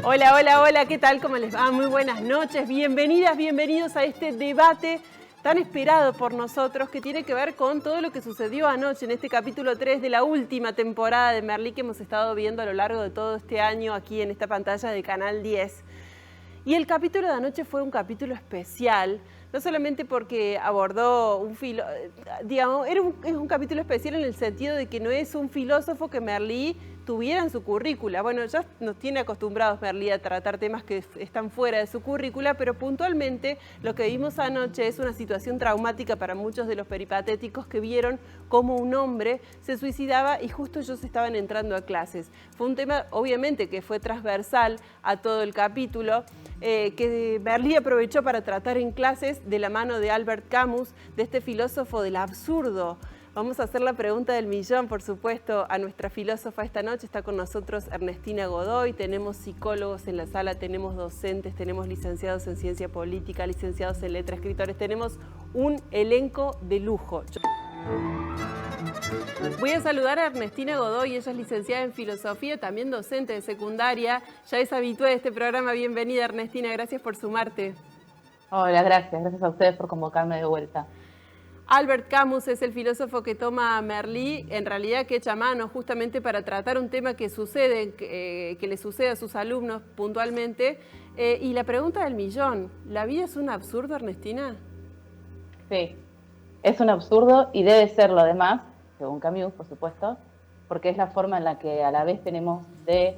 Hola, hola, hola, ¿qué tal? ¿Cómo les va? Muy buenas noches, bienvenidas, bienvenidos a este debate tan esperado por nosotros que tiene que ver con todo lo que sucedió anoche en este capítulo 3 de la última temporada de Merlí que hemos estado viendo a lo largo de todo este año aquí en esta pantalla de Canal 10. Y el capítulo de anoche fue un capítulo especial, no solamente porque abordó digamos, es un capítulo especial en el sentido de que no es un filósofo que Merlí tuviera en su currícula. Bueno, ya nos tiene acostumbrados Merlí a tratar temas que están fuera de su currícula, pero puntualmente lo que vimos anoche es una situación traumática para muchos de los peripatéticos que vieron cómo un hombre se suicidaba y justo ellos estaban entrando a clases. Fue un tema, obviamente, que fue transversal a todo el capítulo, que Merlí aprovechó para tratar en clases de la mano de Albert Camus, de este filósofo del absurdo. Vamos a hacer la pregunta del millón, por supuesto, a nuestra filósofa esta noche. Está con nosotros Ernestina Godoy, tenemos psicólogos en la sala, tenemos docentes, tenemos licenciados en ciencia política, licenciados en letras, escritores, tenemos un elenco de lujo. Voy a saludar a Ernestina Godoy, ella es licenciada en filosofía, también docente de secundaria, ya es habitué de este programa. Bienvenida, Ernestina, gracias por sumarte. Hola, gracias a ustedes por convocarme de vuelta. Albert Camus es el filósofo que toma a Merlí, en realidad que echa mano justamente para tratar un tema que sucede, que le sucede a sus alumnos puntualmente. Y la pregunta del millón, ¿la vida es un absurdo, Ernestina? Sí, es un absurdo y debe serlo además, según Camus, por supuesto, porque es la forma en la que a la vez tenemos de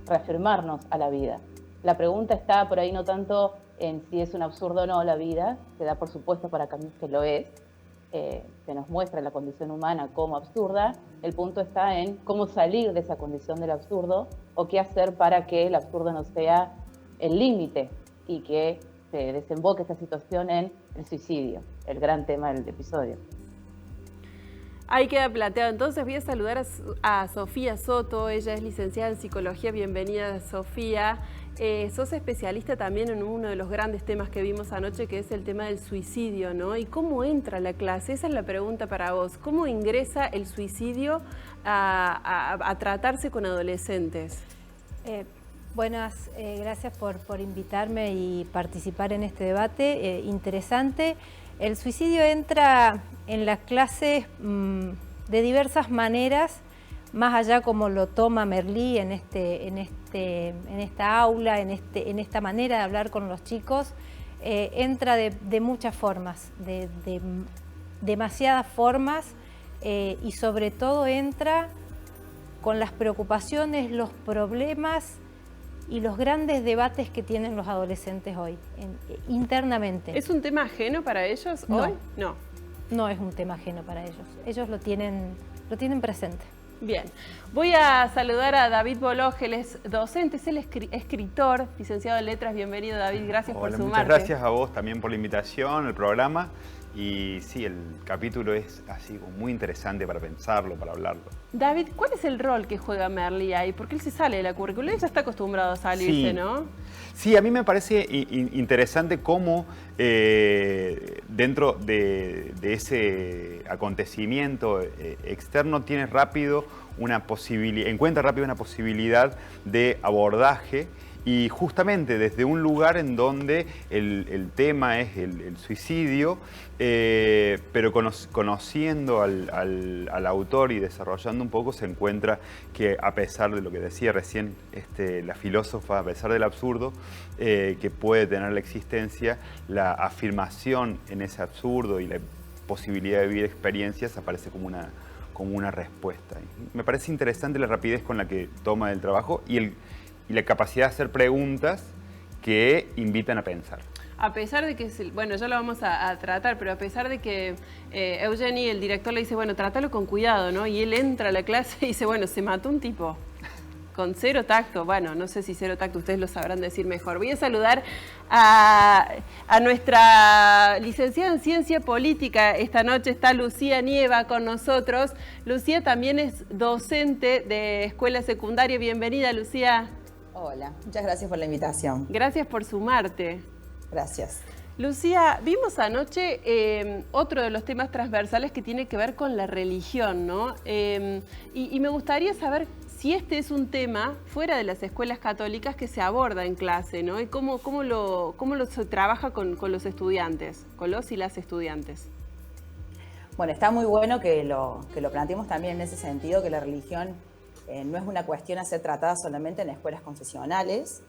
reafirmarnos a la vida. La pregunta está por ahí no tanto en si es un absurdo o no la vida, se da por supuesto para Camus que lo es, se nos muestra la condición humana como absurda, el punto está en cómo salir de esa condición del absurdo o qué hacer para que el absurdo no sea el límite y que se desemboque esta situación en el suicidio, el gran tema del episodio. Ahí queda planteado. Entonces voy a saludar a Sofía Soto, ella es licenciada en psicología. Bienvenida, Sofía. Sos especialista también en uno de los grandes temas que vimos anoche, que es el tema del suicidio, ¿no? ¿Y cómo entra la clase? Esa es la pregunta para vos. ¿Cómo ingresa el suicidio a tratarse con adolescentes? Gracias por invitarme y participar en este debate interesante. El suicidio entra en las clases de diversas maneras, más allá como lo toma Merlí en esta aula, en esta manera de hablar con los chicos. Entra de muchas formas, de demasiadas formas, y sobre todo entra con las preocupaciones, los problemas y los grandes debates que tienen los adolescentes hoy, internamente. ¿Es un tema ajeno para ellos hoy? No. No es un tema ajeno para ellos. Ellos lo tienen presente. Bien. Voy a saludar a David Boloj, él es docente, es el escritor, licenciado en letras. Bienvenido, David, gracias por sumarte. Muchas gracias a vos también por la invitación, el programa. Y sí, el capítulo es así muy interesante para pensarlo, para hablarlo. David, ¿cuál es el rol que juega Merlí ahí? Porque él se sale de la currícula, él ya está acostumbrado a salirse, sí. ¿no? Sí, a mí me parece interesante cómo dentro de ese acontecimiento externo encuentra rápido una posibilidad de abordaje. Y justamente desde un lugar en donde el tema es el suicidio, pero conociendo al autor y desarrollando un poco, se encuentra que a pesar de lo que decía recién la filósofa, a pesar del absurdo que puede tener la existencia, la afirmación en ese absurdo y la posibilidad de vivir experiencias aparece como una respuesta. Me parece interesante la rapidez con la que toma el trabajo y la capacidad de hacer preguntas que invitan a pensar. A pesar de que, bueno, ya lo vamos a tratar, pero a pesar de que Eugeni, el director, le dice, bueno, trátalo con cuidado, ¿no? Y él entra a la clase y dice, bueno, se mató un tipo con cero tacto. Bueno, no sé si cero tacto, ustedes lo sabrán decir mejor. Voy a saludar a nuestra licenciada en ciencia política. Esta noche está Lucía Nieva con nosotros. Lucía también es docente de escuela secundaria. Bienvenida, Lucía. Hola, muchas gracias por la invitación. Gracias por sumarte. Gracias. Lucía, vimos anoche otro de los temas transversales que tiene que ver con la religión, ¿no? Y me gustaría saber si este es un tema fuera de las escuelas católicas que se aborda en clase, ¿no? Y cómo se trabaja con los estudiantes, con los y las estudiantes. Bueno, está muy bueno que lo planteemos también en ese sentido, que la religión no es una cuestión a ser tratada solamente en escuelas confesionales,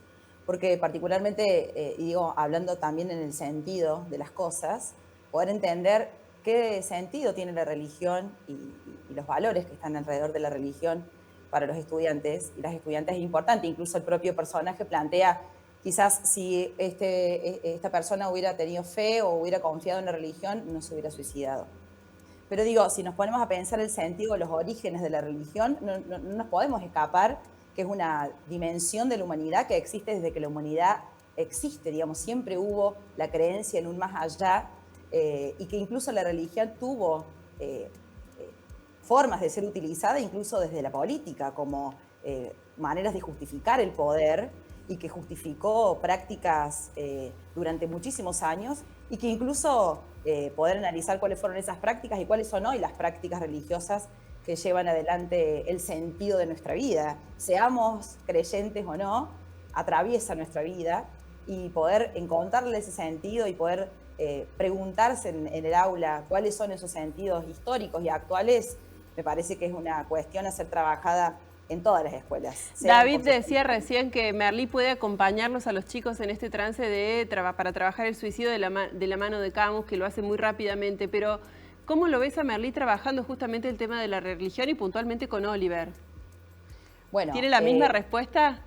porque particularmente, y digo, hablando también en el sentido de las cosas, poder entender qué sentido tiene la religión y los valores que están alrededor de la religión para los estudiantes y las estudiantes es importante. Incluso el propio personaje plantea, quizás si esta persona hubiera tenido fe o hubiera confiado en la religión, no se hubiera suicidado. Pero digo, si nos ponemos a pensar el sentido, los orígenes de la religión, no nos podemos escapar que es una dimensión de la humanidad que existe desde que la humanidad existe, digamos, siempre hubo la creencia en un más allá y que incluso la religión tuvo formas de ser utilizada incluso desde la política, como maneras de justificar el poder y que justificó prácticas durante muchísimos años y que incluso poder analizar cuáles fueron esas prácticas y cuáles son hoy las prácticas religiosas que llevan adelante el sentido de nuestra vida. Seamos creyentes o no, atraviesa nuestra vida y poder encontrarle ese sentido y poder preguntarse en el aula cuáles son esos sentidos históricos y actuales, me parece que es una cuestión a ser trabajada en todas las escuelas. David decía recién que Merlí puede acompañarlos a los chicos en este trance para trabajar el suicidio de la mano de Camus, que lo hace muy rápidamente, pero ¿cómo lo ves a Merlí trabajando justamente el tema de la religión y puntualmente con Oliver? Bueno, ¿tiene la misma respuesta?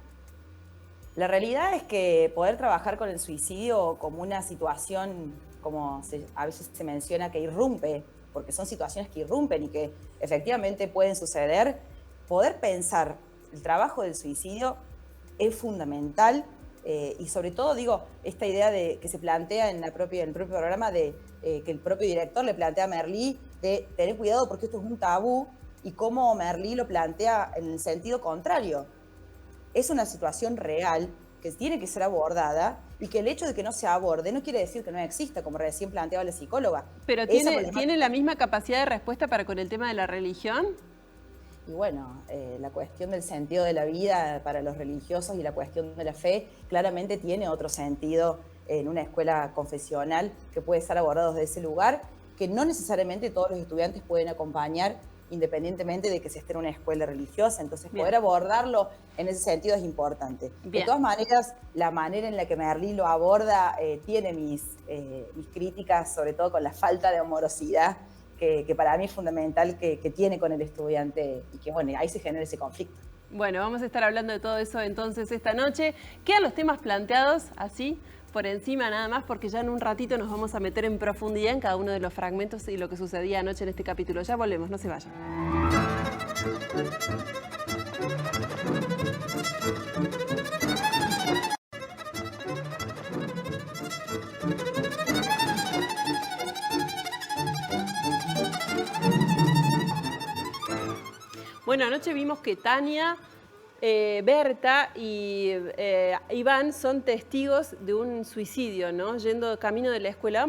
La realidad es que poder trabajar con el suicidio como una situación, como a veces se menciona, que irrumpe, porque son situaciones que irrumpen y que efectivamente pueden suceder, poder pensar el trabajo del suicidio es fundamental y sobre todo, digo, esta idea que se plantea en el propio programa de que el propio director le plantea a Merlí de tener cuidado porque esto es un tabú y cómo Merlí lo plantea en el sentido contrario. Es una situación real que tiene que ser abordada y que el hecho de que no se aborde no quiere decir que no exista, como recién planteaba la psicóloga. ¿Pero tiene la misma capacidad de respuesta para con el tema de la religión? Y bueno, la cuestión del sentido de la vida para los religiosos y la cuestión de la fe claramente tiene otro sentido en una escuela confesional que puede ser abordado desde ese lugar, que no necesariamente todos los estudiantes pueden acompañar independientemente de que se esté en una escuela religiosa. Entonces, poder abordarlo en ese sentido es importante. De todas maneras, la manera en la que Merlí lo aborda tiene mis críticas, sobre todo con la falta de amorosidad que para mí es fundamental que tiene con el estudiante y que, bueno, ahí se genera ese conflicto. Bueno, vamos a estar hablando de todo eso entonces esta noche. Quedan los temas planteados así, por encima nada más, porque ya en un ratito nos vamos a meter en profundidad en cada uno de los fragmentos y lo que sucedía anoche en este capítulo. Ya volvemos, no se vayan. Bueno, anoche vimos que Tania, Berta y Iván son testigos de un suicidio, ¿no? Yendo camino de la escuela.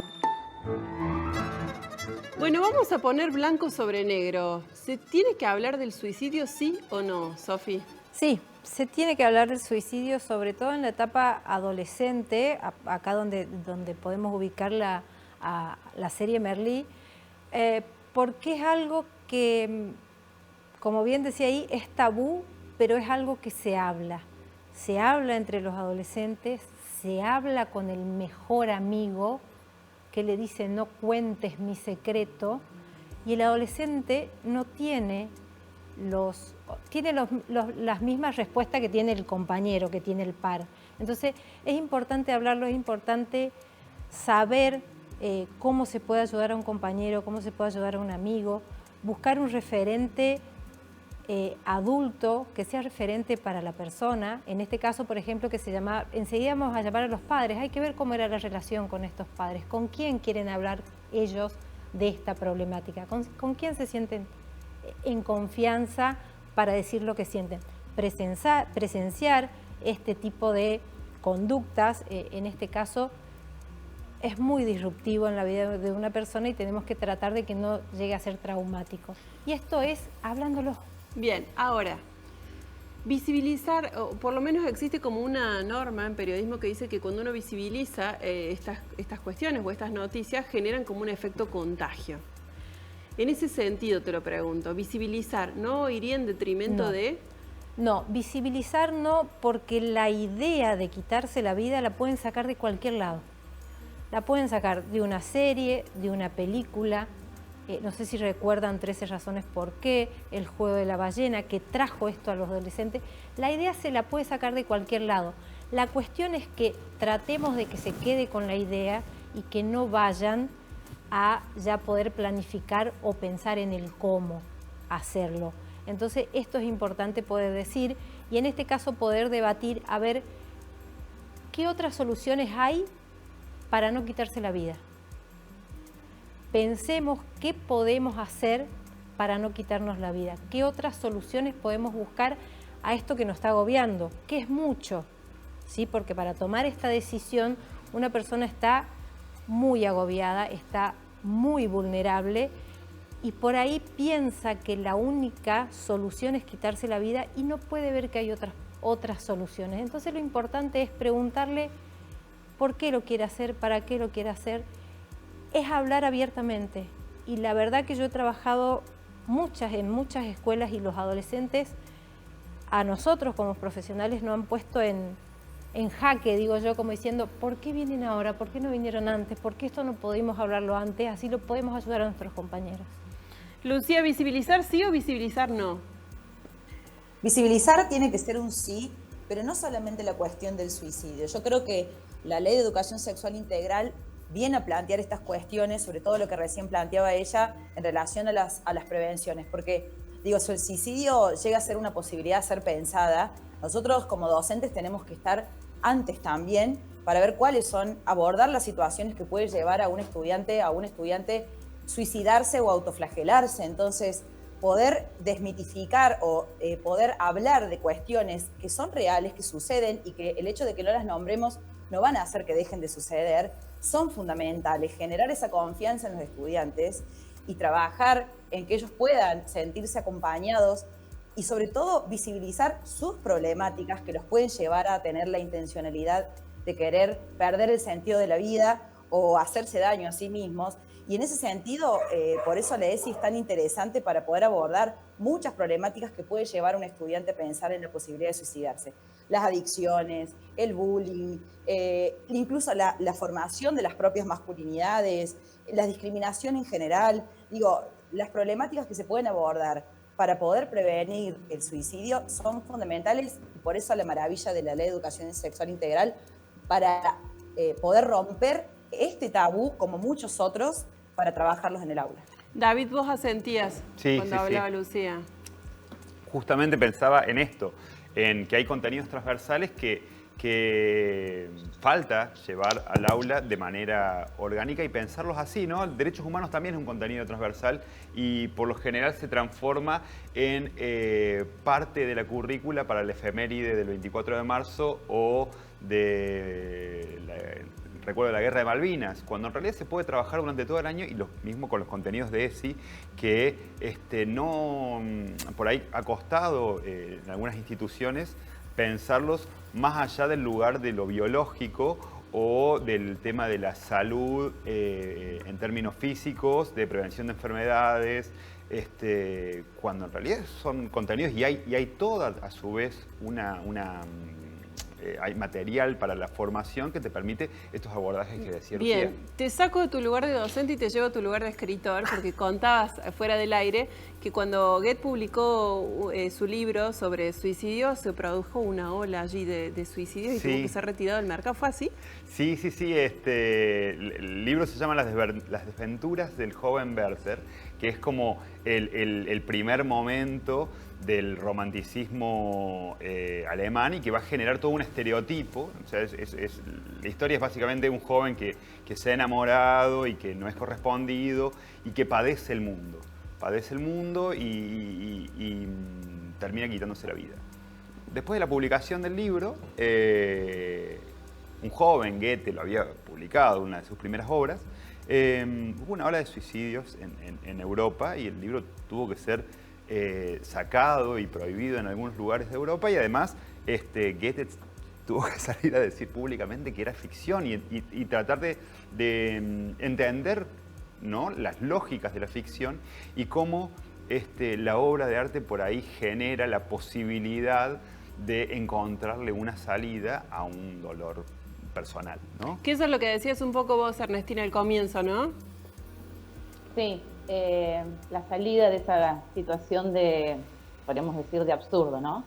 Bueno, vamos a poner blanco sobre negro. ¿Se tiene que hablar del suicidio, sí o no, Sofi? Sí, se tiene que hablar del suicidio, sobre todo en la etapa adolescente, acá donde podemos ubicar la serie Merlí, porque es algo que, como bien decía ahí, es tabú, pero es algo que se habla. Se habla entre los adolescentes, se habla con el mejor amigo que le dice no cuentes mi secreto, y el adolescente no tiene las mismas respuestas que tiene el compañero, que tiene el par. Entonces es importante hablarlo, es importante saber cómo se puede ayudar a un compañero, cómo se puede ayudar a un amigo, buscar un referente adulto que sea referente para la persona. En este caso, por ejemplo, que se llama, enseguida vamos a llamar a los padres, hay que ver cómo era la relación con estos padres, con quién quieren hablar ellos de esta problemática, con quién se sienten en confianza para decir lo que sienten. Presenciar este tipo de conductas, en este caso, es muy disruptivo en la vida de una persona y tenemos que tratar de que no llegue a ser traumático. Y esto es hablándolo. Bien, ahora, Visibilizar, o por lo menos existe como una norma en periodismo que dice que cuando uno visibiliza estas cuestiones o estas noticias generan como un efecto contagio. En ese sentido te lo pregunto, visibilizar, ¿no iría en detrimento de...? No, visibilizar no, porque la idea de quitarse la vida la pueden sacar de cualquier lado. La pueden sacar de una serie, de una película, no sé si recuerdan 13 razones por qué, El juego de la ballena, que trajo esto a los adolescentes. La idea se la puede sacar de cualquier lado. La cuestión es que tratemos de que se quede con la idea y que no vayan a ya poder planificar o pensar en el cómo hacerlo. Entonces esto es importante poder decir y en este caso poder debatir a ver qué otras soluciones hay para no quitarse la vida. Pensemos qué podemos hacer para no quitarnos la vida, qué otras soluciones podemos buscar a esto que nos está agobiando, que es mucho, ¿sí? Porque para tomar esta decisión una persona está muy agobiada, está muy vulnerable y por ahí piensa que la única solución es quitarse la vida y no puede ver que hay otras soluciones. Entonces lo importante es preguntarle por qué lo quiere hacer, para qué lo quiere hacer, es hablar abiertamente. Y la verdad que yo he trabajado en muchas escuelas y los adolescentes a nosotros como profesionales nos han puesto en jaque, digo yo, como diciendo, ¿por qué vienen ahora? ¿Por qué no vinieron antes? ¿Por qué esto no pudimos hablarlo antes? Así lo podemos ayudar a nuestros compañeros. Lucía, ¿visibilizar sí o visibilizar no? Visibilizar tiene que ser un sí, pero no solamente la cuestión del suicidio. Yo creo que la Ley de Educación Sexual Integral viene a plantear estas cuestiones, sobre todo lo que recién planteaba ella en relación a las prevenciones, porque digo, si el suicidio llega a ser una posibilidad a ser pensada, nosotros como docentes tenemos que estar antes también para ver cuáles son, abordar las situaciones que puede llevar a un estudiante suicidarse o autoflagelarse. Entonces, poder desmitificar o poder hablar de cuestiones que son reales, que suceden y que el hecho de que no las nombremos no van a hacer que dejen de suceder, son fundamentales. Generar esa confianza en los estudiantes y trabajar en que ellos puedan sentirse acompañados y sobre todo visibilizar sus problemáticas que los pueden llevar a tener la intencionalidad de querer perder el sentido de la vida o hacerse daño a sí mismos. Y en ese sentido, por eso la ESI es tan interesante para poder abordar muchas problemáticas que puede llevar a un estudiante a pensar en la posibilidad de suicidarse. Las adicciones, el bullying, incluso la formación de las propias masculinidades, la discriminación en general. Digo, las problemáticas que se pueden abordar para poder prevenir el suicidio son fundamentales y por eso la maravilla de la Ley de Educación Sexual Integral para poder romper este tabú, como muchos otros, para trabajarlos en el aula. David, vos asentías cuando hablaba Lucía. Justamente pensaba en esto, en que hay contenidos transversales que falta llevar al aula de manera orgánica y pensarlos así, ¿no? Derechos humanos también es un contenido transversal y por lo general se transforma en parte de la currícula para la efeméride del 24 de marzo o recuerdo de la Guerra de Malvinas, cuando en realidad se puede trabajar durante todo el año y lo mismo con los contenidos de ESI, que no, por ahí ha costado en algunas instituciones pensarlos más allá del lugar de lo biológico o del tema de la salud en términos físicos, de prevención de enfermedades, cuando en realidad son contenidos y hay toda a su vez hay material para la formación que te permite estos abordajes que decía Lucía. Bien, te saco de tu lugar de docente y te llevo a tu lugar de escritor, porque contabas fuera del aire que cuando Goethe publicó su libro sobre suicidio, se produjo una ola allí de suicidios y tuvo que ser retirado del mercado. ¿Fue así? Sí. El libro se llama Las desventuras del joven Werther, que es como el primer momento del romanticismo alemán y que va a generar todo un estereotipo. O sea, la historia es básicamente un joven que se ha enamorado y que no es correspondido y que padece el mundo. Padece el mundo y termina quitándose la vida. Después de la publicación del libro, un joven, Goethe, lo había publicado, una de sus primeras obras, hubo una ola de suicidios en Europa y el libro tuvo que ser sacado y prohibido en algunos lugares de Europa, y además Goethe tuvo que salir a decir públicamente que era ficción y tratar de entender, ¿no?, las lógicas de la ficción y cómo la obra de arte por ahí genera la posibilidad de encontrarle una salida a un dolor personal, ¿no? Que eso es lo que decías un poco vos, Ernestina, al comienzo, ¿no? Sí, la salida de esa situación de, podríamos decir, de absurdo, ¿no?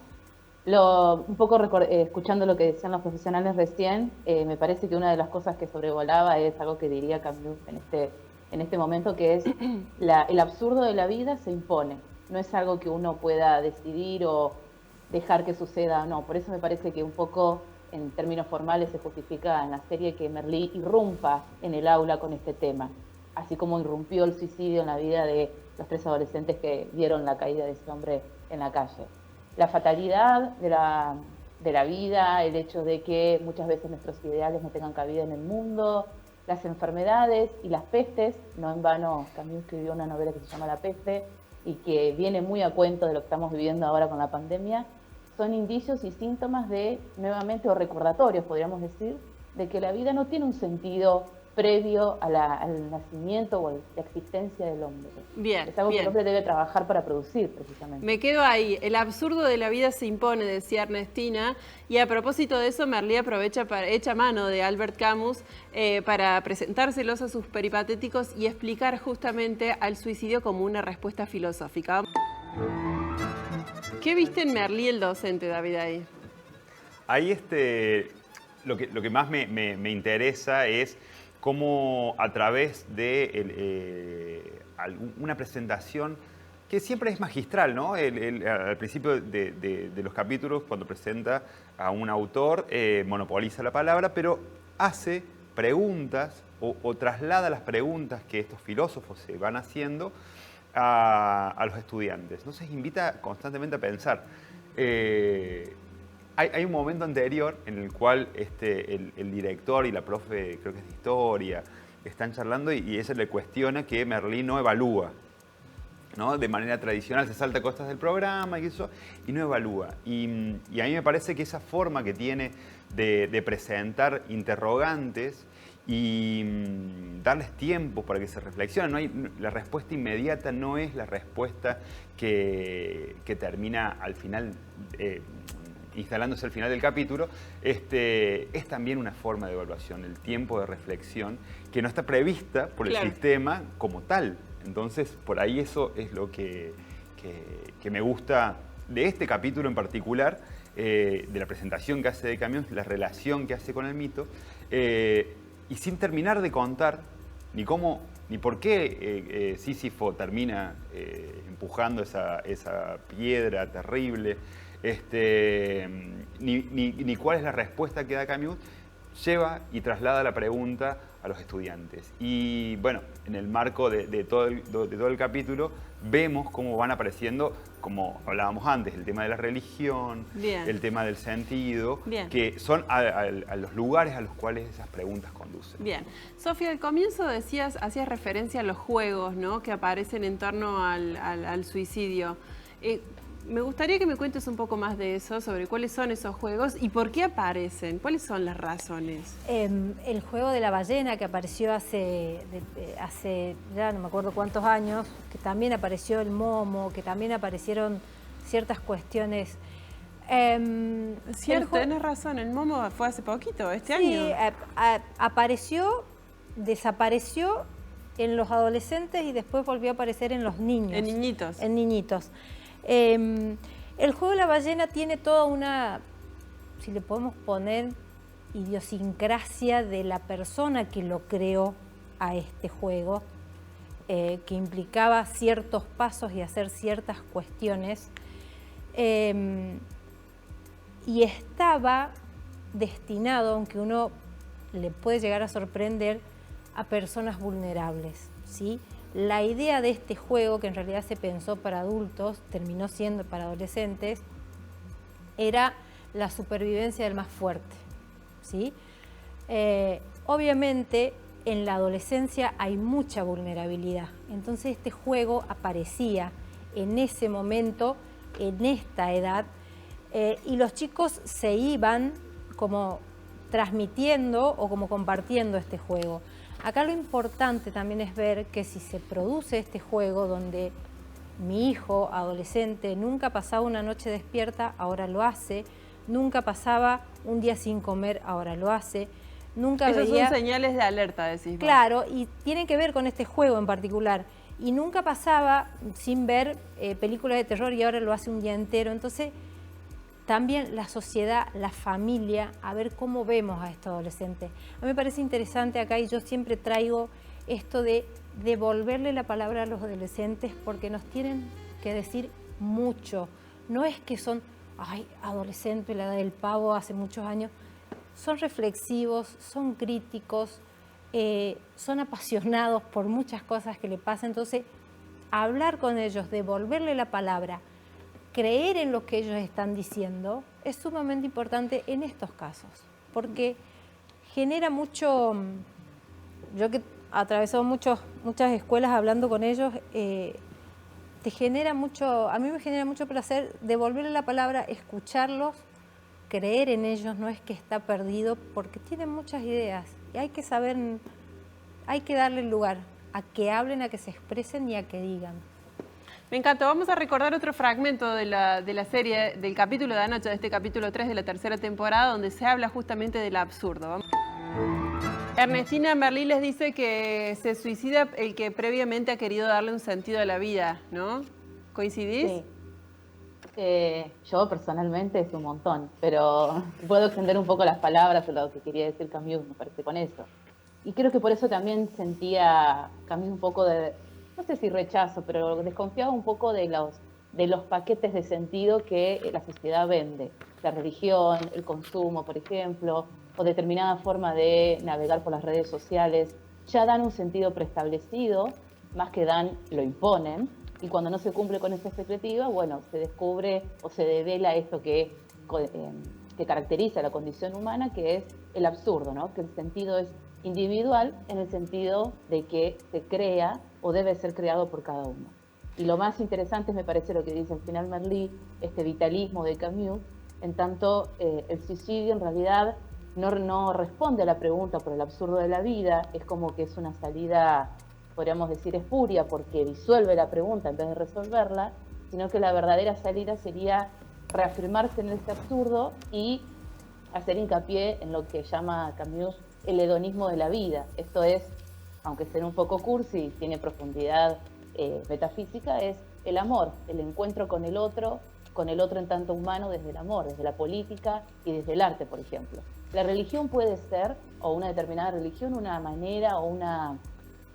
Un poco escuchando lo que decían los profesionales recién, me parece que una de las cosas que sobrevolaba es algo que diría Camus en este momento, que es el absurdo de la vida se impone. No es algo que uno pueda decidir o dejar que suceda, no. Por eso me parece que un poco, en términos formales, se justifica en la serie que Merlí irrumpa en el aula con este tema, así como irrumpió el suicidio en la vida de los 3 adolescentes que vieron la caída de ese hombre en la calle. La fatalidad de la vida, el hecho de que muchas veces nuestros ideales no tengan cabida en el mundo, las enfermedades y las pestes. No en vano Camus escribió una novela que se llama La peste y que viene muy a cuento de lo que estamos viviendo ahora con la pandemia. Son indicios y síntomas de, nuevamente, o recordatorios, podríamos decir, de que la vida no tiene un sentido previo al nacimiento o a la existencia del hombre. Bien, es algo bien. que el hombre debe trabajar para producir, precisamente. Me quedo ahí. El absurdo de la vida se impone, decía Ernestina. Y a propósito de eso, Merlí echa mano de Albert Camus para presentárselos a sus peripatéticos y explicar justamente al suicidio como una respuesta filosófica. ¿Qué viste en Merlí el docente, David, ahí? Ahí lo que más me interesa es cómo a través de una presentación que siempre es magistral, ¿no? Al principio de los capítulos, cuando presenta a un autor, monopoliza la palabra, pero hace preguntas o traslada las preguntas que estos filósofos se van haciendo a los estudiantes. Entonces invita constantemente a pensar. Hay un momento anterior en el cual el director y la profe, creo que es de historia, están charlando y ella le cuestiona que Merlí no evalúa, ¿no? De manera tradicional se salta cosas del programa y eso, y no evalúa. Y a mí me parece que esa forma que tiene de presentar interrogantes y darles tiempo para que se reflexionen. La respuesta inmediata no es la respuesta que termina al final, instalándose al final del capítulo, es también una forma de evaluación, el tiempo de reflexión, que no está prevista por el sistema como tal. Entonces, por ahí eso es lo que me gusta de este capítulo en particular, de la presentación que hace de Camus, la relación que hace con el mito, y sin terminar de contar ni cómo ni por qué Sísifo termina empujando esa piedra terrible, ni cuál es la respuesta que da Camus, lleva y traslada la pregunta a los estudiantes. Y bueno, en el marco de todo el capítulo, vemos cómo van apareciendo, como hablábamos antes, el tema de la religión, Bien. el tema del sentido, Bien. que son a los lugares a los cuales esas preguntas conducen. Bien. Sofía, al comienzo hacías referencia a los juegos, ¿no?, que aparecen en torno al suicidio. Me gustaría que me cuentes un poco más de eso, sobre cuáles son esos juegos y por qué aparecen, cuáles son las razones. El juego de la ballena, que apareció hace ya no me acuerdo cuántos años, que también apareció el momo, que también aparecieron ciertas cuestiones. Cierto, tenés razón, el momo fue hace poquito, este año. Sí, desapareció en los adolescentes y después volvió a aparecer en los niños. En niñitos. En niñitos. El juego de la ballena tiene toda una, si le podemos poner, idiosincrasia de la persona que lo creó a este juego, que implicaba ciertos pasos y hacer ciertas cuestiones, y estaba destinado, aunque uno le puede llegar a sorprender, a personas vulnerables, ¿sí? La idea de este juego, que en realidad se pensó para adultos, terminó siendo para adolescentes, era la supervivencia del más fuerte, ¿sí? Obviamente, en la adolescencia hay mucha vulnerabilidad. Entonces, este juego aparecía en ese momento, en esta edad, y los chicos se iban como transmitiendo o como compartiendo este juego. Acá lo importante también es ver que si se produce este juego donde mi hijo adolescente nunca pasaba una noche despierta, ahora lo hace, nunca pasaba un día sin comer, ahora lo hace, nunca Esos veía... son señales de alerta, decís vos. Claro, y tiene que ver con este juego en particular. Y nunca pasaba sin ver películas de terror y ahora lo hace un día entero. Entonces, también la sociedad, la familia, a ver cómo vemos a estos adolescentes. A mí me parece interesante acá y yo siempre traigo esto de devolverle la palabra a los adolescentes porque nos tienen que decir mucho. No es que son, ay, adolescente, la edad del pavo hace muchos años. Son reflexivos, son críticos, son apasionados por muchas cosas que le pasan. Entonces, hablar con ellos, devolverle la palabra, creer en lo que ellos están diciendo, es sumamente importante en estos casos, porque genera mucho, yo que he atravesado muchas escuelas hablando con ellos, te genera mucho, a mí me genera mucho placer devolverle la palabra, escucharlos, creer en ellos, no es que está perdido, porque tienen muchas ideas y hay que saber, hay que darle lugar a que hablen, a que se expresen y a que digan. Me encantó. Vamos a recordar otro fragmento de la serie, del capítulo de anoche, de este capítulo 3 de la tercera temporada, donde se habla justamente del absurdo. Vamos. Ernestina Merlí les dice que se suicida el que previamente ha querido darle un sentido a la vida, ¿no? ¿Coincidís? Sí. Yo personalmente es un montón, pero puedo extender un poco las palabras o lo que quería decir Camus, me parece, con eso. Y creo que por eso también sentía Camus un poco de, no sé si rechazo, pero desconfiaba un poco de los paquetes de sentido que la sociedad vende. La religión, el consumo, por ejemplo, o determinada forma de navegar por las redes sociales, ya dan un sentido preestablecido, más que lo imponen, y cuando no se cumple con esa expectativa, bueno, se descubre o se devela esto que caracteriza la condición humana, que es el absurdo, ¿no? Que el sentido es individual en el sentido de que se crea o debe ser creado por cada uno. Y lo más interesante me parece lo que dice al final Merlí, este vitalismo de Camus, en tanto el suicidio en realidad no responde a la pregunta por el absurdo de la vida, es como que es una salida, podríamos decir espuria, porque disuelve la pregunta en vez de resolverla, sino que la verdadera salida sería reafirmarse en ese absurdo y hacer hincapié en lo que llama Camus el hedonismo de la vida. Esto es, aunque sea un poco cursi y tiene profundidad metafísica, es el amor, el encuentro con el otro en tanto humano desde el amor, desde la política y desde el arte, por ejemplo. La religión puede ser, o una determinada religión, una manera o una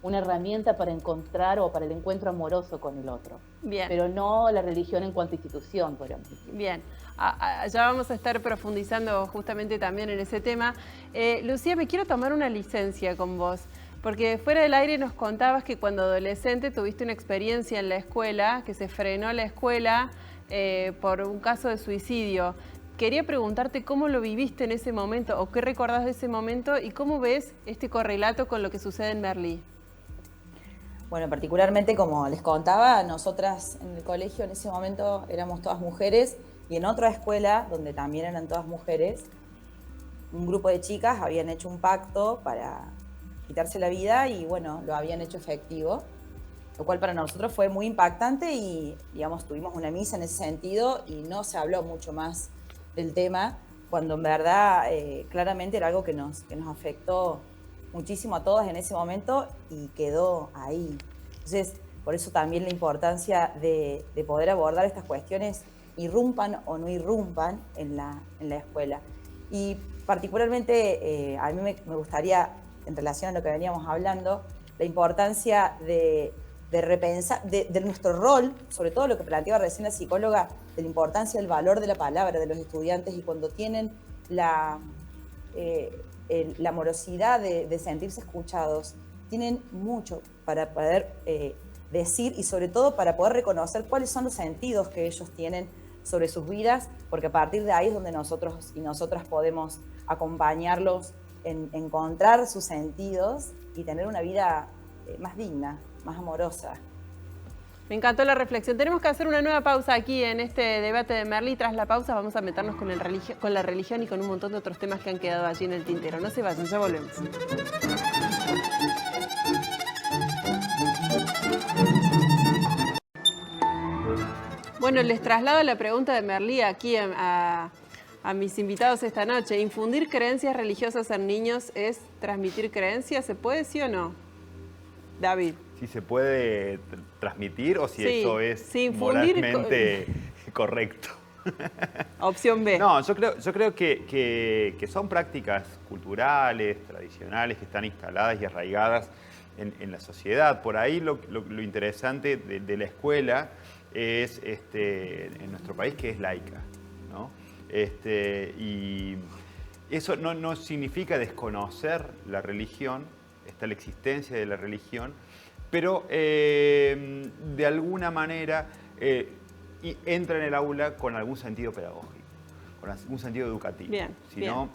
herramienta para encontrar o para el encuentro amoroso con el otro. Bien. Pero no la religión en cuanto a institución, podríamos decir. Bien, ya vamos a estar profundizando justamente también en ese tema. Lucía, me quiero tomar una licencia con vos, porque fuera del aire nos contabas que cuando adolescente tuviste una experiencia en la escuela, que se frenó la escuela por un caso de suicidio. Quería preguntarte cómo lo viviste en ese momento, o qué recordás de ese momento, y cómo ves este correlato con lo que sucede en Merlí. Bueno, particularmente, como les contaba, nosotras en el colegio en ese momento éramos todas mujeres, y en otra escuela, donde también eran todas mujeres, un grupo de chicas habían hecho un pacto para quitarse la vida y, bueno, lo habían hecho efectivo, lo cual para nosotros fue muy impactante y, digamos, tuvimos una misa en ese sentido y no se habló mucho más del tema, cuando en verdad claramente era algo que nos afectó muchísimo a todas en ese momento y quedó ahí. Entonces, por eso también la importancia de poder abordar estas cuestiones, irrumpan o no irrumpan en la escuela. Y particularmente a mí me gustaría, en relación a lo que veníamos hablando, la importancia de repensar, de nuestro rol, sobre todo lo que planteaba recién la psicóloga, de la importancia del valor de la palabra de los estudiantes, y cuando tienen la morosidad de sentirse escuchados, tienen mucho para poder decir y sobre todo para poder reconocer cuáles son los sentidos que ellos tienen sobre sus vidas, porque a partir de ahí es donde nosotros y nosotras podemos acompañarlos en encontrar sus sentidos y tener una vida más digna, más amorosa. Me encantó la reflexión. Tenemos que hacer una nueva pausa aquí en este debate de Merli. Tras la pausa vamos a meternos con la religión y con un montón de otros temas que han quedado allí en el tintero. No se vayan, ya volvemos. Bueno, les traslado la pregunta de Merli aquí a mis invitados esta noche. ¿Infundir creencias religiosas en niños es transmitir creencias? ¿Se puede, sí o no? David. Si se puede transmitir o si Sí, eso es sí, infundir moralmente correcto. Opción B. No, yo creo que son prácticas culturales, tradicionales, que están instaladas y arraigadas en la sociedad. Por ahí lo interesante de la escuela es en nuestro país que es laica, ¿no? Y eso no significa desconocer la religión, está la existencia de la religión, pero de alguna manera entra en el aula con algún sentido pedagógico, con algún sentido educativo. Bien, Si bien. no,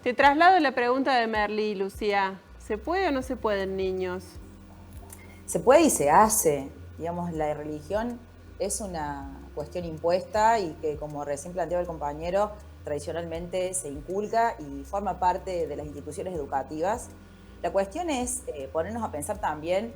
Te traslado la pregunta de Merli, Lucía. ¿Se puede o no se puede en niños? Se puede y se hace. Digamos, la religión es una cuestión impuesta y que, como recién planteaba el compañero, tradicionalmente se inculca y forma parte de las instituciones educativas. La cuestión es ponernos a pensar también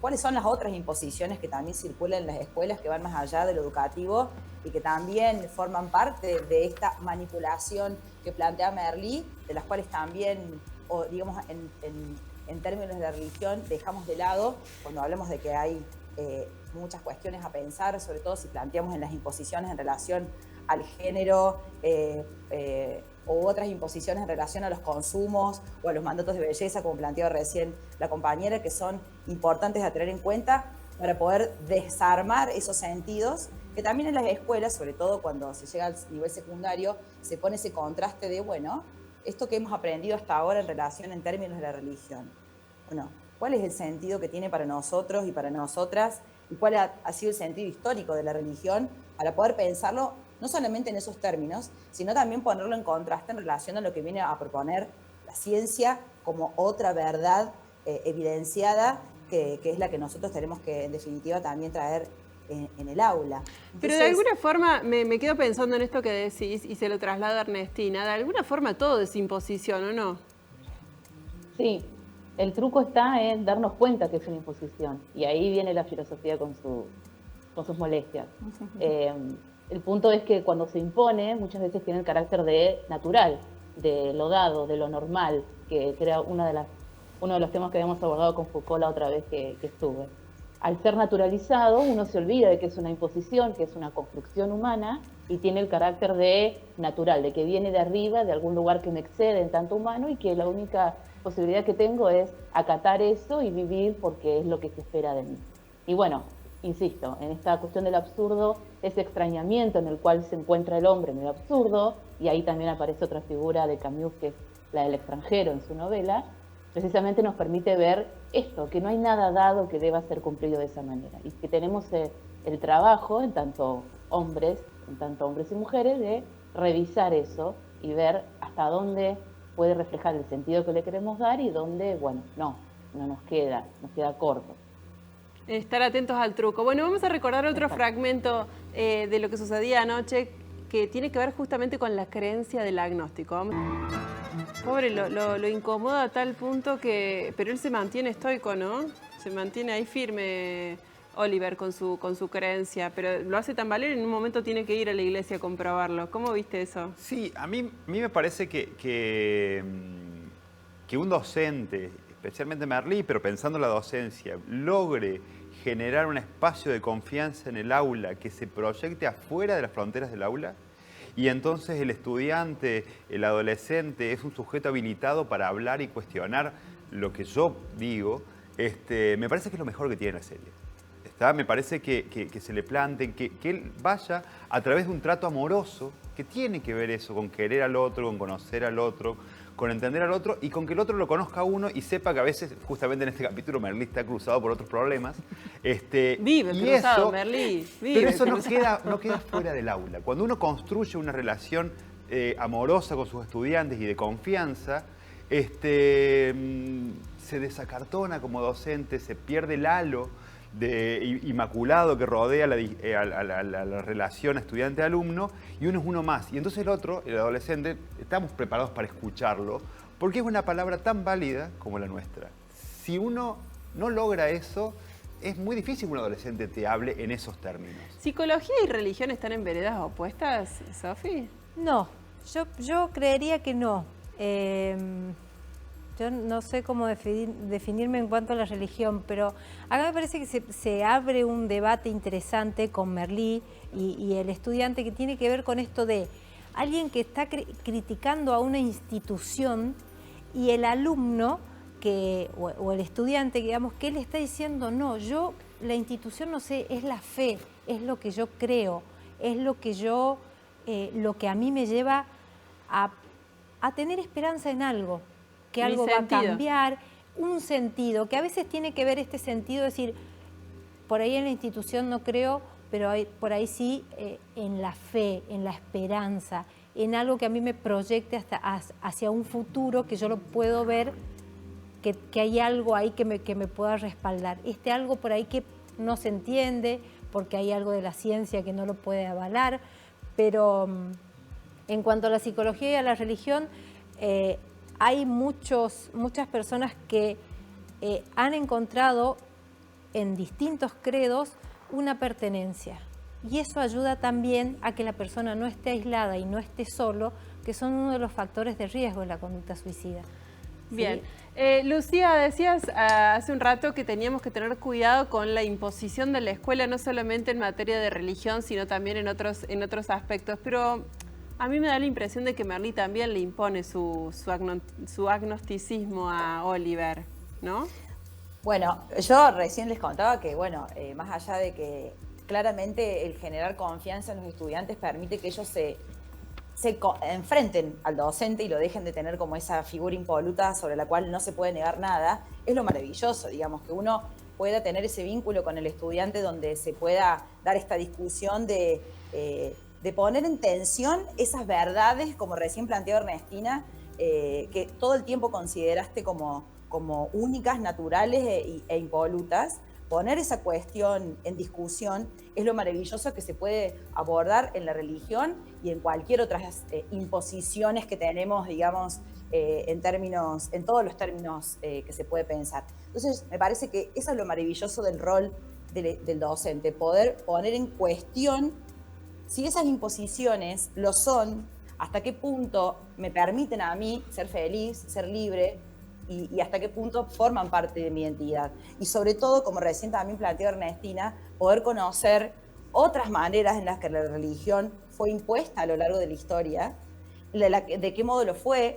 cuáles son las otras imposiciones que también circulan en las escuelas que van más allá de lo educativo y que también forman parte de esta manipulación que plantea Merli, de las cuales también, o digamos, en términos de la religión, dejamos de lado cuando hablamos de que hay muchas cuestiones a pensar, sobre todo si planteamos en las imposiciones en relación al género o otras imposiciones en relación a los consumos o a los mandatos de belleza, como planteaba recién la compañera, que son importantes a tener en cuenta para poder desarmar esos sentidos, que también en las escuelas, sobre todo cuando se llega al nivel secundario, se pone ese contraste de, bueno, esto que hemos aprendido hasta ahora en relación en términos de la religión. Bueno, ¿cuál es el sentido que tiene para nosotros y para nosotras? ¿Y cuál ha sido el sentido histórico de la religión para poder pensarlo no solamente en esos términos, sino también ponerlo en contraste en relación a lo que viene a proponer la ciencia como otra verdad evidenciada, que es la que nosotros tenemos que, en definitiva, también traer en el aula? Entonces, pero de alguna forma, me quedo pensando en esto que decís y se lo traslado a Ernestina, de alguna forma todo es imposición, ¿o no? Sí, el truco está en darnos cuenta que es una imposición. Y ahí viene la filosofía con sus molestias. El punto es que cuando se impone, muchas veces tiene el carácter de natural, de lo dado, de lo normal, que era uno de los temas que habíamos abordado con Foucault la otra vez que estuve. Al ser naturalizado, uno se olvida de que es una imposición, que es una construcción humana, y tiene el carácter de natural, de que viene de arriba, de algún lugar que me excede en tanto humano, y que la única posibilidad que tengo es acatar eso y vivir porque es lo que se espera de mí. Y bueno, insisto, en esta cuestión del absurdo, ese extrañamiento en el cual se encuentra el hombre en el absurdo, y ahí también aparece otra figura de Camus, que es la del extranjero en su novela, precisamente nos permite ver esto, que no hay nada dado que deba ser cumplido de esa manera, y que tenemos el trabajo, en tanto hombres y mujeres, de revisar eso y ver hasta dónde puede reflejar el sentido que le queremos dar y dónde, bueno, no nos queda corto. Estar atentos al truco. Bueno, vamos a recordar otro fragmento de lo que sucedía anoche que tiene que ver justamente con la creencia del agnóstico. Pobre, lo incomoda a tal punto que... Pero él se mantiene estoico, ¿no? Se mantiene ahí firme Oliver con su creencia, pero lo hace tan valer, en un momento tiene que ir a la iglesia a comprobarlo. ¿Cómo viste eso? sí, a mí me parece que un docente, especialmente Merli, pero pensando en la docencia, logre generar un espacio de confianza en el aula que se proyecte afuera de las fronteras del aula, y entonces el estudiante, el adolescente, es un sujeto habilitado para hablar y cuestionar lo que yo digo, me parece que es lo mejor que tiene la serie. Me parece que se le planteen, que él vaya a través de un trato amoroso, que tiene que ver eso, con querer al otro, con conocer al otro, con entender al otro y con que el otro lo conozca a uno y sepa que a veces, justamente en este capítulo, Merli está cruzado por otros problemas. Vive y cruzado, eso, Merli. Pero eso no queda fuera del aula. Cuando uno construye una relación amorosa con sus estudiantes y de confianza, se desacartona como docente, se pierde el halo inmaculado que rodea la relación estudiante-alumno, y uno es uno más. Y entonces el otro, el adolescente, estamos preparados para escucharlo, porque es una palabra tan válida como la nuestra. Si uno no logra eso, es muy difícil que un adolescente te hable en esos términos. ¿Psicología y religión están en veredas opuestas, Sofi? No, yo creería que no. Yo no sé cómo definirme en cuanto a la religión, pero acá me parece que se abre un debate interesante con Merlí y el estudiante, que tiene que ver con esto de alguien que está criticando a una institución, y el alumno o el estudiante, digamos, que él está diciendo, no, la institución, no sé, es la fe, es lo que yo creo, es lo que a mí me lleva a tener esperanza en algo, que algo va a cambiar, un sentido, que a veces tiene que ver este sentido, es decir, por ahí en la institución no creo, pero por ahí sí en la fe, en la esperanza, en algo que a mí me proyecte hacia un futuro, que yo lo puedo ver, que hay algo ahí que me pueda respaldar. Algo por ahí que no se entiende, porque hay algo de la ciencia que no lo puede avalar, pero en cuanto a la psicología y a la religión, hay muchas personas que han encontrado en distintos credos una pertenencia. Y eso ayuda también a que la persona no esté aislada y no esté solo, que son uno de los factores de riesgo en la conducta suicida. Bien. Lucía, decías hace un rato que teníamos que tener cuidado con la imposición de la escuela, no solamente en materia de religión, sino también en otros aspectos. Pero a mí me da la impresión de que Merlí también le impone su agnosticismo a Oliver, ¿no? Bueno, yo recién les contaba que, bueno, más allá de que claramente el generar confianza en los estudiantes permite que ellos se enfrenten al docente y lo dejen de tener como esa figura impoluta sobre la cual no se puede negar nada, es lo maravilloso, digamos, que uno pueda tener ese vínculo con el estudiante donde se pueda dar esta discusión de poner en tensión esas verdades, como recién planteó Ernestina, que todo el tiempo consideraste como únicas, naturales e impolutas. Poner esa cuestión en discusión es lo maravilloso que se puede abordar en la religión y en cualquier otras imposiciones que tenemos, digamos, en todos los términos que se puede pensar. Entonces, me parece que eso es lo maravilloso del rol del docente, poder poner en cuestión si esas imposiciones lo son, hasta qué punto me permiten a mí ser feliz, ser libre, y hasta qué punto forman parte de mi identidad. Y sobre todo, como recién también planteó Ernestina, poder conocer otras maneras en las que la religión fue impuesta a lo largo de la historia, de qué modo lo fue,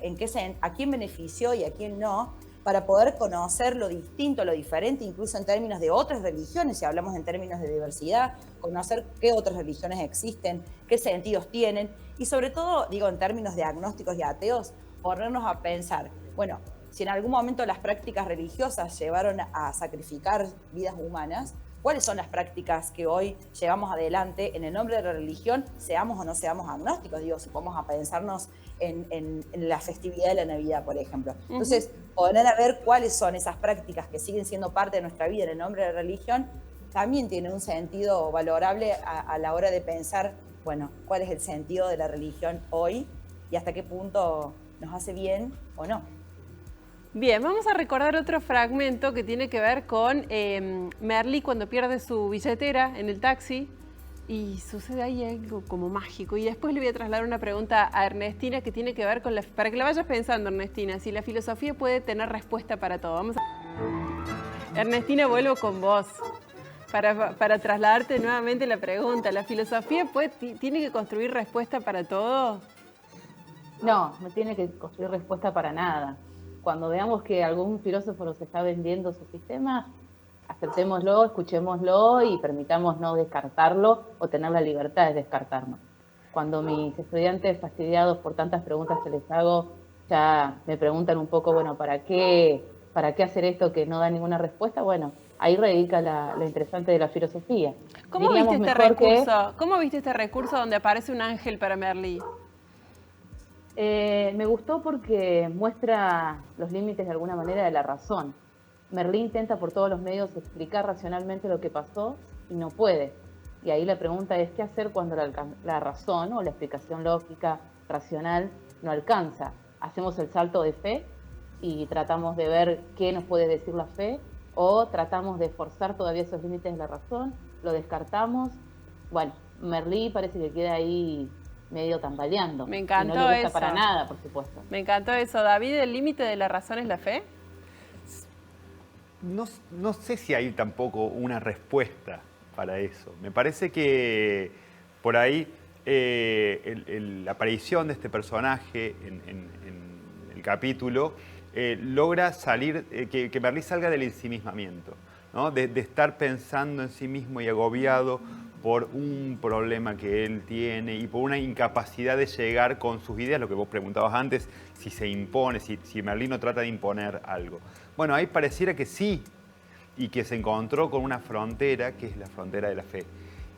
a quién benefició y a quién no, para poder conocer lo distinto, lo diferente, incluso en términos de otras religiones, si hablamos en términos de diversidad, conocer qué otras religiones existen, qué sentidos tienen, y sobre todo, digo, en términos de agnósticos y ateos, ponernos a pensar, bueno, si en algún momento las prácticas religiosas llevaron a sacrificar vidas humanas, ¿cuáles son las prácticas que hoy llevamos adelante en el nombre de la religión, seamos o no seamos agnósticos? Digo, si vamos a pensarnos en la festividad de la Navidad, por ejemplo. Entonces, poner a ver cuáles son esas prácticas que siguen siendo parte de nuestra vida en el nombre de la religión, también tiene un sentido valorable a la hora de pensar, bueno, cuál es el sentido de la religión hoy y hasta qué punto nos hace bien o no. Bien, vamos a recordar otro fragmento que tiene que ver con Merlí cuando pierde su billetera en el taxi y sucede ahí algo como mágico. Y después le voy a trasladar una pregunta a Ernestina que tiene que ver con para que la vayas pensando, Ernestina, si la filosofía puede tener respuesta para todo. Ernestina, vuelvo con vos para trasladarte nuevamente la pregunta. ¿La filosofía tiene que construir respuesta para todo? No tiene que construir respuesta para nada. Cuando veamos que algún filósofo nos está vendiendo su sistema, aceptémoslo, escuchémoslo y permitámonos descartarlo o tener la libertad de descartarnos. Cuando mis estudiantes, fastidiados por tantas preguntas que les hago, ya me preguntan un poco, bueno, ¿para qué hacer esto que no da ninguna respuesta? Bueno, ahí radica lo interesante de la filosofía. ¿Cómo viste este recurso? ¿Cómo viste este recurso donde aparece un ángel para Merlí? Me gustó porque muestra los límites de alguna manera de la razón. Merlí intenta por todos los medios explicar racionalmente lo que pasó y no puede. Y ahí la pregunta es, ¿qué hacer cuando la razón o la explicación lógica, racional, no alcanza? ¿Hacemos el salto de fe y tratamos de ver qué nos puede decir la fe? ¿O tratamos de forzar todavía esos límites de la razón? ¿Lo descartamos? Bueno, Merlí parece que queda ahí medio tambaleando. Me encantó y no le gusta eso. para nada, por supuesto. Me encantó eso. David, ¿el límite de la razón es la fe? No sé si hay tampoco una respuesta para eso. Me parece que por ahí la aparición de este personaje en el capítulo logra salir, que Merlí salga del ensimismamiento, ¿no? De estar pensando en sí mismo y agobiado por un problema que él tiene y por una incapacidad de llegar con sus ideas, lo que vos preguntabas antes, si se impone, si Merlí no trata de imponer algo. Bueno, ahí pareciera que sí, y que se encontró con una frontera, que es la frontera de la fe.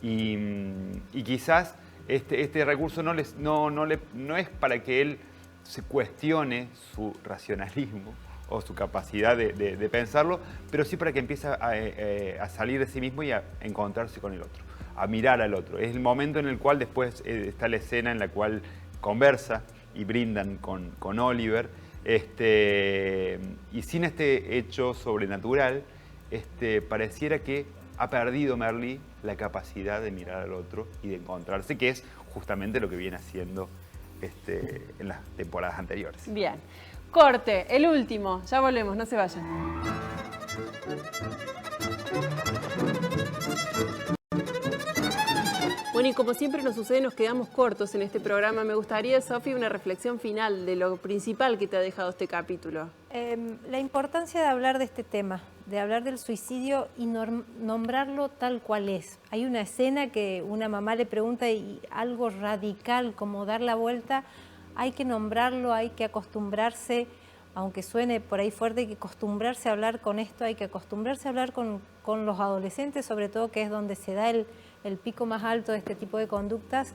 Y quizás este recurso no es para que él se cuestione su racionalismo o su capacidad de pensarlo, pero sí para que empiece a salir de sí mismo y a encontrarse con el otro, a mirar al otro. Es el momento en el cual después está la escena en la cual conversa y brindan con Oliver, y sin este hecho sobrenatural, pareciera que ha perdido Merlí la capacidad de mirar al otro y de encontrarse, que es justamente lo que viene haciendo en las temporadas anteriores. Bien. Corte, el último. Ya volvemos, no se vayan. Bueno, y como siempre nos sucede, nos quedamos cortos en este programa. Me gustaría, Sofi, una reflexión final de lo principal que te ha dejado este capítulo. La importancia de hablar de este tema, de hablar del suicidio y nombrarlo tal cual es. Hay una escena que una mamá le pregunta y algo radical como dar la vuelta, hay que nombrarlo, hay que acostumbrarse, aunque suene por ahí fuerte, hay que acostumbrarse a hablar con esto, hay que acostumbrarse a hablar con los adolescentes, sobre todo, que es donde se da el pico más alto de este tipo de conductas,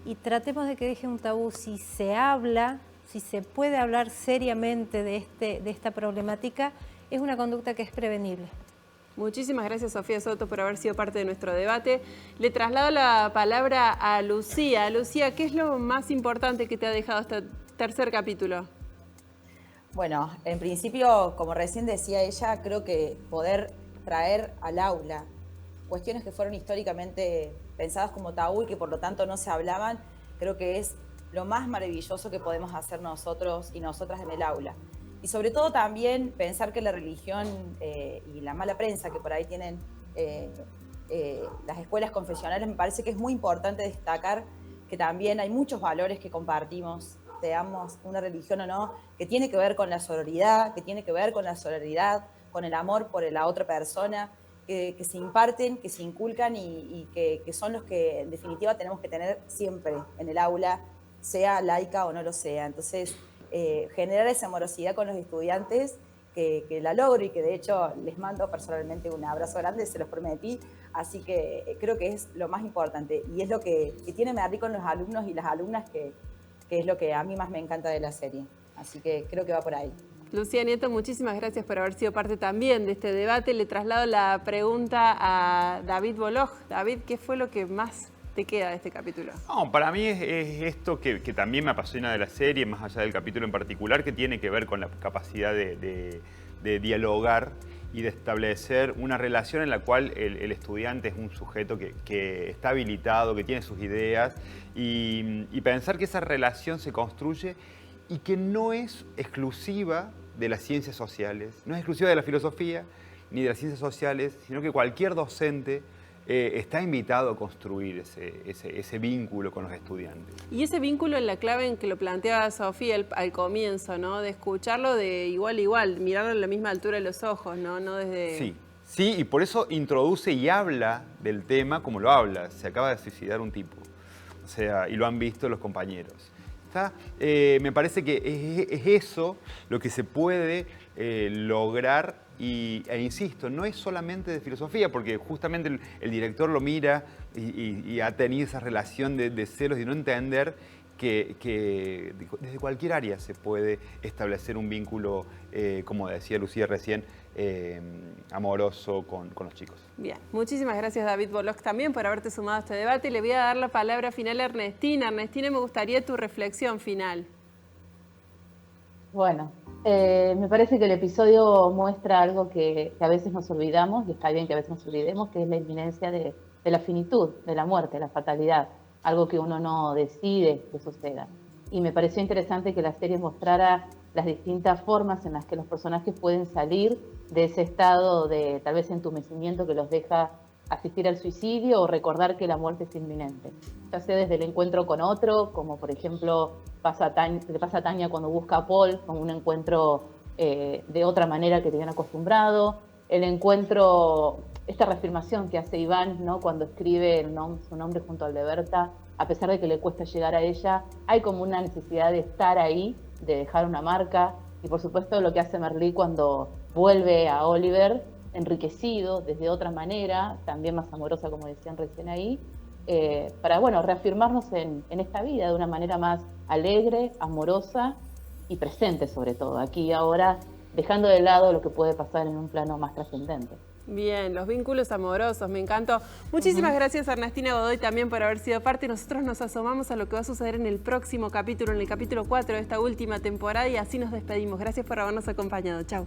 y tratemos de que deje un tabú. Si se habla, si se puede hablar seriamente de esta problemática, es una conducta que es prevenible. Muchísimas gracias, Sofía Soto, por haber sido parte de nuestro debate. Le traslado la palabra a Lucía. Lucía, ¿qué es lo más importante que te ha dejado este tercer capítulo? Bueno, en principio, como recién decía ella, creo que poder traer al aula cuestiones que fueron históricamente pensadas como tabú y que por lo tanto no se hablaban, creo que es lo más maravilloso que podemos hacer nosotros y nosotras en el aula. Y sobre todo también pensar que la religión y la mala prensa que por ahí tienen las escuelas confesionales, me parece que es muy importante destacar que también hay muchos valores que compartimos, seamos una religión o no, que tiene que ver con la sororidad, que tiene que ver con la solidaridad, con el amor por la otra persona, que se imparten, que se inculcan y que son los que en definitiva tenemos que tener siempre en el aula, sea laica o no lo sea. Entonces, generar esa amorosidad con los estudiantes, que la logro y que de hecho les mando personalmente un abrazo grande, se los prometí, así que creo que es lo más importante y es lo que tiene Merlí con los alumnos y las alumnas, que es lo que a mí más me encanta de la serie, así que creo que va por ahí. Lucía Nieto, muchísimas gracias por haber sido parte también de este debate. Le traslado la pregunta a David Boloj. David, ¿qué fue lo que más te queda de este capítulo? No, para mí es esto que también me apasiona de la serie, más allá del capítulo en particular, que tiene que ver con la capacidad de dialogar y de establecer una relación en la cual el estudiante es un sujeto que está habilitado, que tiene sus ideas, y pensar que esa relación se construye y que no es exclusiva de las ciencias sociales, no es exclusiva de la filosofía ni de las ciencias sociales, sino que cualquier docente está invitado a construir ese vínculo con los estudiantes. Y ese vínculo en la clave en que lo planteaba Sofía al comienzo, ¿no? De escucharlo de igual a igual, mirarlo a la misma altura de los ojos, ¿no? No desde... Sí, y por eso introduce y habla del tema como lo habla. Se acaba de suicidar un tipo, o sea, y lo han visto los compañeros. Me parece que es eso lo que se puede lograr e insisto, no es solamente de filosofía, porque justamente el director lo mira y ha tenido esa relación de celos y no entender que desde cualquier área se puede establecer un vínculo, como decía Lucía recién, amoroso con los chicos. Bien, muchísimas gracias David Boloch también por haberte sumado a este debate. Le voy a dar la palabra final a Ernestina. Ernestina, me gustaría tu reflexión final. Bueno, me parece que el episodio muestra algo que a veces nos olvidamos, y está bien que a veces nos olvidemos, que es la inminencia de la finitud, de la muerte, la fatalidad, algo que uno no decide que suceda. Y me pareció interesante que la serie mostrara las distintas formas en las que los personajes pueden salir de ese estado de tal vez entumecimiento que los deja asistir al suicidio o recordar que la muerte es inminente. Ya sea desde el encuentro con otro, como por ejemplo le pasa a Tania cuando busca a Paul, con un encuentro de otra manera que tenían acostumbrado, el encuentro, esta reafirmación que hace Iván, ¿no? Cuando escribe su nombre junto al de Berta, a pesar de que le cuesta llegar a ella, hay como una necesidad de estar ahí, de dejar una marca, y por supuesto lo que hace Merlí cuando vuelve a Oliver, enriquecido desde otra manera, también más amorosa, como decían recién ahí, para reafirmarnos en esta vida de una manera más alegre, amorosa y presente sobre todo, aquí y ahora, dejando de lado lo que puede pasar en un plano más trascendente. Bien, los vínculos amorosos, me encantó. Muchísimas gracias a Ernestina Godoy también por haber sido parte. Nosotros nos asomamos a lo que va a suceder en el próximo capítulo, en el capítulo 4 de esta última temporada, y así nos despedimos. Gracias por habernos acompañado. Chau.